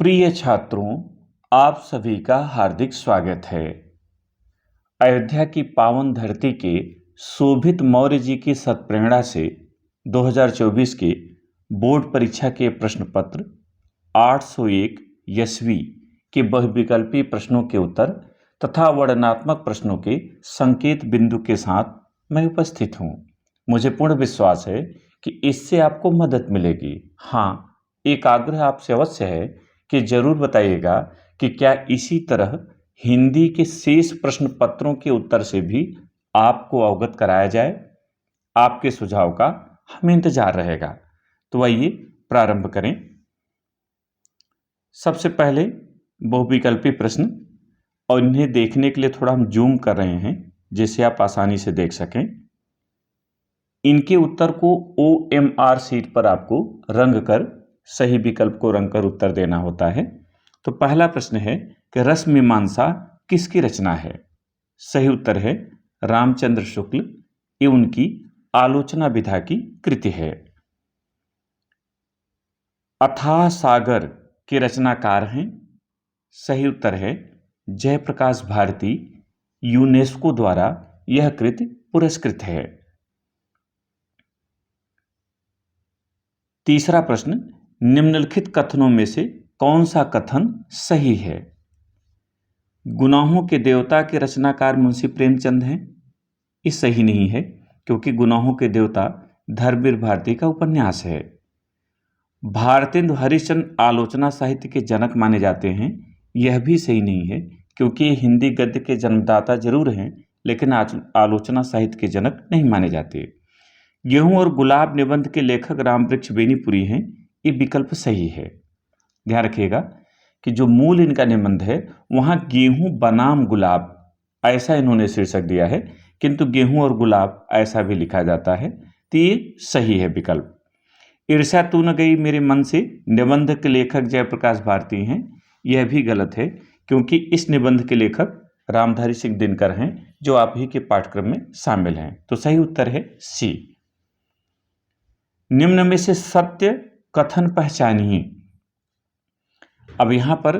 प्रिय छात्रों, आप सभी का हार्दिक स्वागत है। अयोध्या की पावन धरती के शोभित मौर्य जी की सत्प्रेरणा से 2024 के बोर्ड परीक्षा के प्रश्न पत्र 801 ईस्वी के बहुविकल्पी प्रश्नों के उत्तर तथा वर्णनात्मक प्रश्नों के संकेत बिंदु के साथ मैं उपस्थित हूँ। मुझे पूर्ण विश्वास है कि इससे आपको मदद मिलेगी। हाँ, एक आग्रह आपसे अवश्य है कि जरूर बताइएगा कि क्या इसी तरह हिंदी के शेष प्रश्न पत्रों के उत्तर से भी आपको अवगत कराया जाए। आपके सुझाव का हमें इंतजार रहेगा। तो आइए प्रारंभ करें। सबसे पहले बहुविकल्पी प्रश्न, और इन्हें देखने के लिए थोड़ा हम जूम कर रहे हैं जिससे आप आसानी से देख सकें। इनके उत्तर को OMR शीट पर आपको रंग कर सही विकल्प को रंग कर उत्तर देना होता है। तो पहला प्रश्न है कि रस मीमांसा किसकी रचना है? सही उत्तर है रामचंद्र शुक्ल। ये उनकी आलोचना विधा की कृति है। अथाह सागर के रचनाकार हैं। सही उत्तर है जयप्रकाश भारती। यूनेस्को द्वारा यह कृति पुरस्कृत है। तीसरा प्रश्न, निम्नलिखित कथनों में से कौन सा कथन सही है? गुनाहों के देवता के रचनाकार मुंशी प्रेमचंद हैं। ये सही नहीं है क्योंकि गुनाहों के देवता धर्मवीर भारती का उपन्यास है। भारतेंदु हरिश्चंद्र आलोचना साहित्य के जनक माने जाते हैं। यह भी सही नहीं है क्योंकि ये हिंदी गद्य के जन्मदाता जरूर हैं लेकिन आलोचना साहित्य के जनक नहीं माने जाते। गेहूं और गुलाब निबंध के लेखक रामवृक्ष बेनीपुरी हैं। ये विकल्प सही है। ध्यान रखिएगा कि जो मूल इनका निबंध है वहां गेहूं बनाम गुलाब ऐसा इन्होंने शीर्षक दिया है, किंतु गेहूं और गुलाब ऐसा भी लिखा जाता है। तो ये सही है विकल्प। ईर्ष्या तू न गई मेरे मन से निबंध के लेखक जयप्रकाश भारती हैं। यह भी गलत है क्योंकि इस निबंध के लेखक रामधारी सिंह दिनकर हैं जो आप ही के पाठ्यक्रम में शामिल हैं। तो सही उत्तर है सी। निम्न में से सत्य कथन पहचानिए। अब यहां पर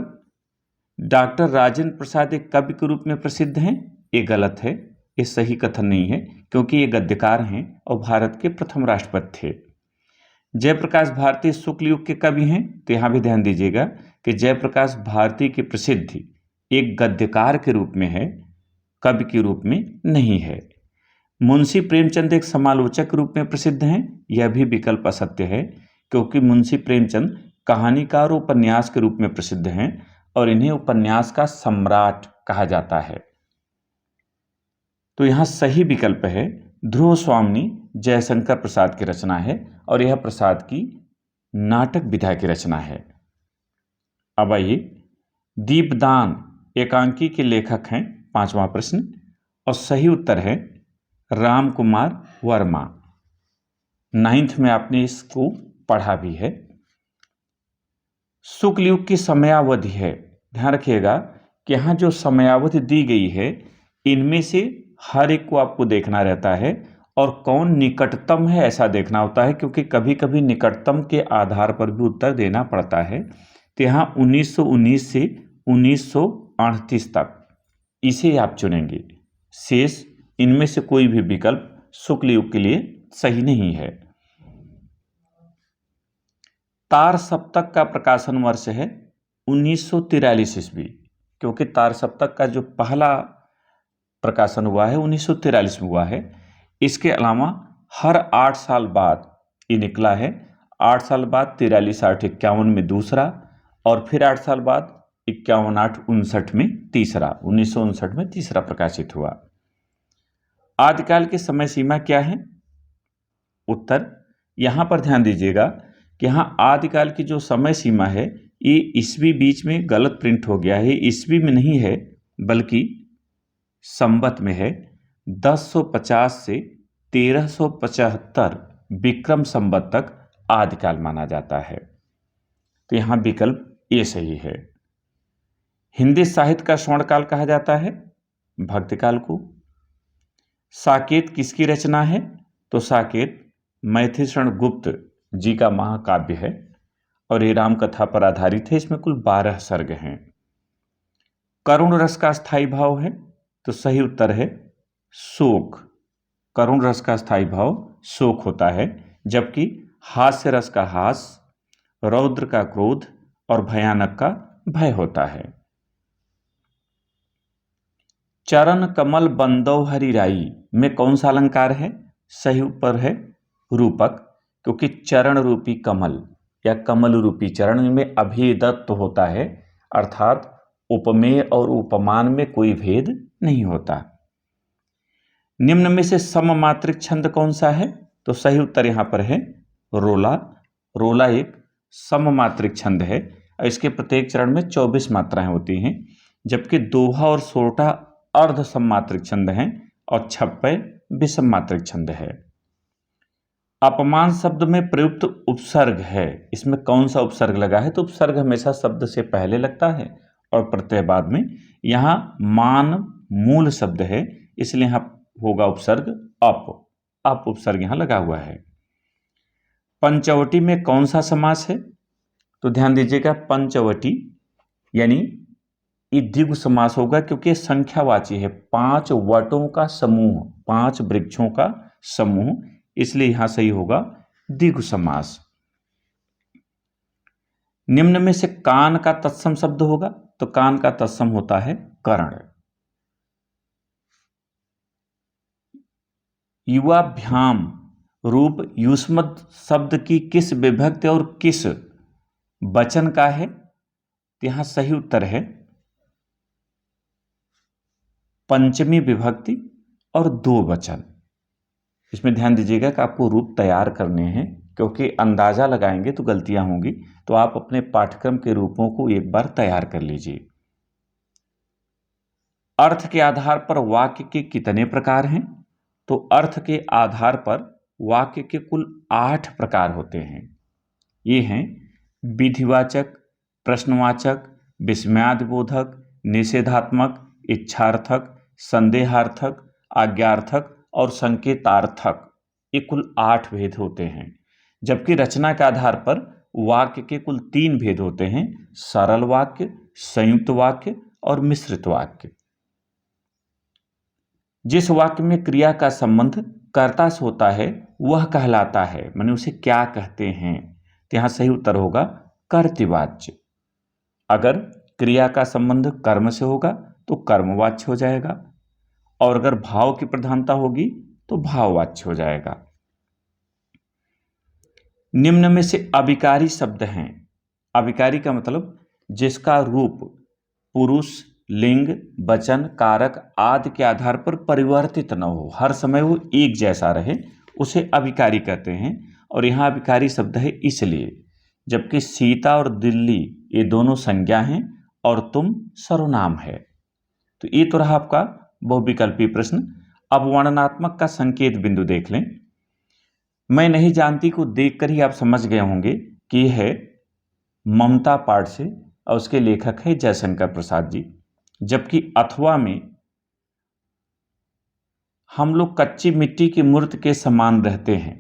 डॉक्टर राजेंद्र प्रसाद एक कवि के रूप में प्रसिद्ध हैं। ये गलत है, ये सही कथन नहीं है क्योंकि ये गद्यकार हैं और भारत के प्रथम राष्ट्रपति थे। जयप्रकाश भारती शुक्ल युग के कवि हैं। तो यहां भी ध्यान दीजिएगा कि जयप्रकाश भारती की प्रसिद्धि एक गद्यकार के रूप में है, कवि के रूप में नहीं है। मुंशी प्रेमचंद एक समालोचक के रूप में प्रसिद्ध हैं। यह भी विकल्प असत्य है क्योंकि मुंशी प्रेमचंद कहानीकार और उपन्यास के रूप में प्रसिद्ध हैं और इन्हें उपन्यास का सम्राट कहा जाता है। तो यहां सही विकल्प है ध्रुव स्वामिनी जयशंकर प्रसाद की रचना है और यह प्रसाद की नाटक विधा की रचना है। अब आइए, दीपदान एकांकी के लेखक हैं। पांचवा प्रश्न, और सही उत्तर है राम कुमार वर्मा। 9th में आपने इसको पढ़ा भी है। शुक्ल युग की समयावधि है। ध्यान रखिएगा कि यहां जो समयावधि दी गई है इनमें से हर एक को आपको देखना रहता है और कौन निकटतम है ऐसा देखना होता है, क्योंकि कभी कभी निकटतम के आधार पर भी उत्तर देना पड़ता है। तो यहां 1919 से 1938 तक इसे आप चुनेंगे। शेष इनमें से कोई भी विकल्प शुक्ल युग के लिए सही नहीं है। तार सप्तक का प्रकाशन वर्ष है 1943 ईस्वी, क्योंकि तार सप्तक का जो पहला प्रकाशन हुआ है 1943 में हुआ है। इसके अलावा हर 8 साल बाद ये निकला है। 8 साल बाद 43, 8, 51 में दूसरा, और फिर 8 साल बाद 51, 8, 59 में तीसरा। 1959 में तीसरा प्रकाशित हुआ। आदिकाल की समय सीमा क्या है? उत्तर यहां पर ध्यान दीजिएगा कि यहां आदिकाल की जो समय सीमा है ये ईस्वी बीच में गलत प्रिंट हो गया है। ईस्वी में नहीं है बल्कि संवत में है। 1050 से 1375 विक्रम संवत तक आदिकाल माना जाता है। तो यहां विकल्प ए सही है। हिंदी साहित्य का स्वर्णकाल कहा जाता है भक्तिकाल को। साकेत किसकी रचना है? तो साकेत मैथिलीशरण गुप्त जी का महाकाव्य है। और ये राम कथा पर आधारित है। इसमें कुल 12 सर्ग हैं। करुण रस का स्थायी भाव है, तो सही उत्तर है शोक। करुण रस का स्थायी भाव शोक होता है, जबकि हास्य रस का हास, रौद्र का क्रोध और भयानक का भय होता है। चरण कमल बंदौ हरिराई में कौन सा अलंकार है? सही उत्तर है रूपक, क्योंकि चरण रूपी कमल या कमल रूपी चरण में अभेदत्व होता है, अर्थात उपमेय और उपमान में कोई भेद नहीं होता। निम्न में से सममात्रिक छंद कौन सा है? तो सही उत्तर यहां पर है रोला। रोला एक सममात्रिक छंद है और इसके प्रत्येक चरण में 24 मात्राएं होती हैं, जबकि दोहा और सोरठा अर्ध सममात्रिक छंद हैं और छप्पय विषम मात्रिक छंद है। अपमान शब्द में प्रयुक्त उपसर्ग है, इसमें कौन सा उपसर्ग लगा है? तो उपसर्ग हमेशा शब्द से पहले लगता है और प्रत्यय बाद में। यहां मान मूल शब्द है, इसलिए यहां होगा उपसर्ग अप उपसर्ग यहां लगा हुआ है। पंचवटी में कौन सा समास है? तो ध्यान दीजिएगा, पंचवटी यानी ये द्विगु समास होगा, क्योंकि संख्यावाची है, 5 वटों का समूह, 5 वृक्षों का समूह, इसलिए यहां सही होगा द्विगु समास। निम्न में से कान का तत्सम शब्द होगा, तो कान का तत्सम होता है कर्ण। युवाभ्याम रूप युष्मद शब्द की किस विभक्ति और किस वचन का है? तो यहां सही उत्तर है पंचमी विभक्ति और 2 वचन। इसमें ध्यान दीजिएगा कि आपको रूप तैयार करने हैं, क्योंकि अंदाजा लगाएंगे तो गलतियां होंगी, तो आप अपने पाठ्यक्रम के रूपों को एक बार तैयार कर लीजिए। अर्थ के आधार पर वाक्य के कितने प्रकार हैं? तो अर्थ के आधार पर वाक्य के कुल 8 प्रकार होते हैं। ये हैं विधिवाचक, प्रश्नवाचक, विस्मयादिबोधक, निषेधात्मक, इच्छार्थक, संदेहार्थक, आज्ञार्थक और संकेतार्थक। ये कुल 8 भेद होते हैं। जबकि रचना के आधार पर वाक्य के कुल 3 भेद होते हैं, सरल वाक्य, संयुक्त वाक्य और मिश्रित वाक्य। जिस वाक्य में क्रिया का संबंध कर्ता से होता है वह कहलाता है, माने उसे क्या कहते हैं? तो यहां सही उत्तर होगा कर्तृवाच्य। अगर क्रिया का संबंध कर्म से होगा तो कर्मवाच्य हो जाएगा, और अगर भाव की प्रधानता होगी तो भाववाच्य हो जाएगा। निम्न में से अविकारी शब्द हैं। अविकारी का मतलब जिसका रूप पुरुष, लिंग, वचन, कारक आदि के आधार पर परिवर्तित न हो, हर समय वो एक जैसा रहे, उसे अविकारी कहते हैं। और यहाँ अविकारी शब्द है इसलिए जबकि सीता और दिल्ली ये दोनों संज्ञा हैं और तुम सर्वनाम है। तो ये तो रहा आपका बहुविकल्पी प्रश्न। अब वर्णनात्मक का संकेत बिंदु देख लें। मैं नहीं जानती को देखकर ही आप समझ गए होंगे कि यह है ममता पाठ से और उसके लेखक है जयशंकर प्रसाद जी। जबकि अथवा में हम लोग कच्ची मिट्टी की मूर्ति के समान रहते हैं,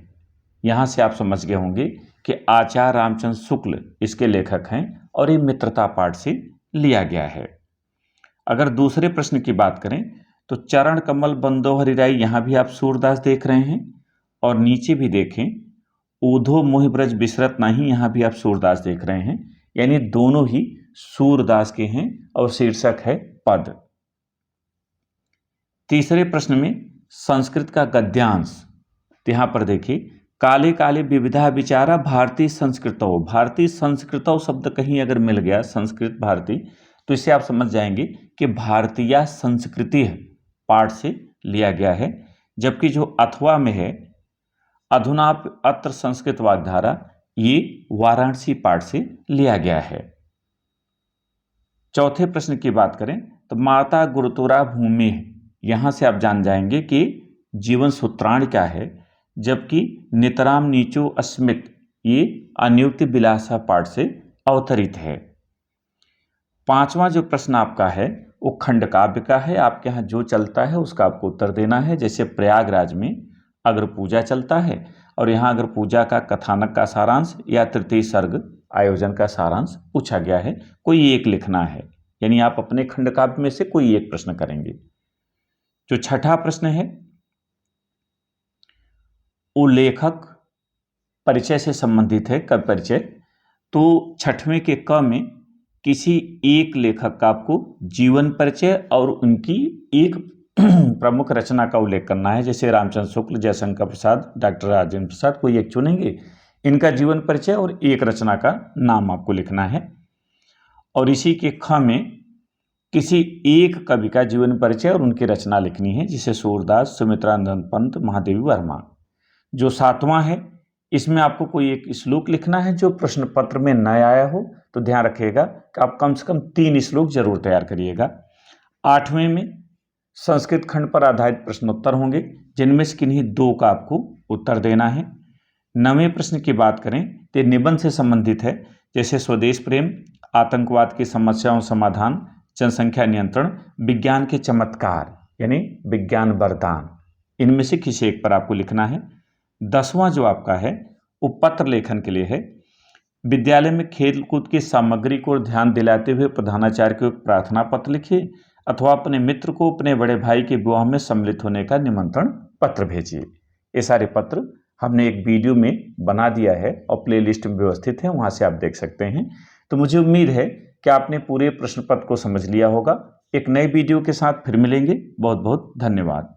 यहां से आप समझ गए होंगे कि आचार्य रामचंद्र शुक्ल इसके लेखक हैं और ये मित्रता पाठ से लिया गया है। अगर दूसरे प्रश्न की बात करें तो चरण कमल बंदो हरिराई, यहां भी आप सूरदास देख रहे हैं, और नीचे भी देखें ऊधो मोहि ब्रज बिसरत नहीं, यहां भी आप सूरदास देख रहे हैं, यानी दोनों ही सूरदास के हैं और शीर्षक है पद। तीसरे प्रश्न में संस्कृत का गद्यांश, तो यहां पर देखिए काले काले विविधा विचारा भारतीय संस्कृतौ। भारतीय संस्कृतौ शब्द कहीं अगर मिल गया संस्कृत भारती, तो इससे आप समझ जाएंगे कि भारतीय संस्कृति पाठ से लिया गया है। जबकि जो अथवा में है अधुना अत्र संस्कृत वाग्धारा, ये वाराणसी पाठ से लिया गया है। चौथे प्रश्न की बात करें तो माता गुरुतुरा भूमि, यहां से आप जान जाएंगे कि जीवन सूत्राण क्या है। जबकि नितराम नीचो अस्मित, ये अनियुक्त विलासा पाठ से अवतरित है। पांचवा जो प्रश्न आपका है वो खंड काव्य का है। आपके यहाँ जो चलता है उसका आपको उत्तर देना है। जैसे प्रयागराज में अग्र पूजा चलता है और यहाँ अगर पूजा का कथानक का सारांश या तृतीय सर्ग आयोजन का सारांश पूछा गया है, कोई एक लिखना है, यानी आप अपने खंड काव्य में से कोई एक प्रश्न करेंगे। जो छठा प्रश्न है वो लेखक परिचय से संबंधित है, कवि परिचय। तो छठवें के क में किसी एक लेखक का आपको जीवन परिचय और उनकी एक प्रमुख रचना का उल्लेख करना है, जैसे रामचंद्र शुक्ल, जयशंकर प्रसाद, डॉक्टर राजेंद्र प्रसाद, कोई एक चुनेंगे, इनका जीवन परिचय और एक रचना का नाम आपको लिखना है। और इसी के ख में किसी एक कवि का जीवन परिचय और उनकी रचना लिखनी है, जिसे सूरदास, सुमित्रानंद पंत, महादेवी वर्मा। जो सातवां है इसमें आपको कोई एक श्लोक लिखना है जो प्रश्न पत्र में न आया हो, तो ध्यान रखिएगा कि आप कम से कम 3 श्लोक जरूर तैयार करिएगा। आठवें में संस्कृत खंड पर आधारित प्रश्नोत्तर होंगे, जिनमें से किन्हीं 2 का आपको उत्तर देना है। 9वें प्रश्न की बात करें तो निबंध से संबंधित है, जैसे स्वदेश प्रेम, आतंकवाद की समस्याओं समाधान, जनसंख्या नियंत्रण, विज्ञान के चमत्कार यानी विज्ञान वरदान, इनमें से किसी एक पर आपको लिखना है। 10वां जो आपका है वो पत्र लेखन के लिए है। विद्यालय में खेल कूद की सामग्री को ध्यान दिलाते हुए प्रधानाचार्य को एक प्रार्थना पत्र लिखिए, अथवा अपने मित्र को अपने बड़े भाई के विवाह में सम्मिलित होने का निमंत्रण पत्र भेजिए। ये सारे पत्र हमने एक वीडियो में बना दिया है और प्लेलिस्ट में व्यवस्थित है, वहां से आप देख सकते हैं। तो मुझे उम्मीद है कि आपने पूरे प्रश्न पत्र को समझ लिया होगा। एक नए वीडियो के साथ फिर मिलेंगे। बहुत बहुत धन्यवाद।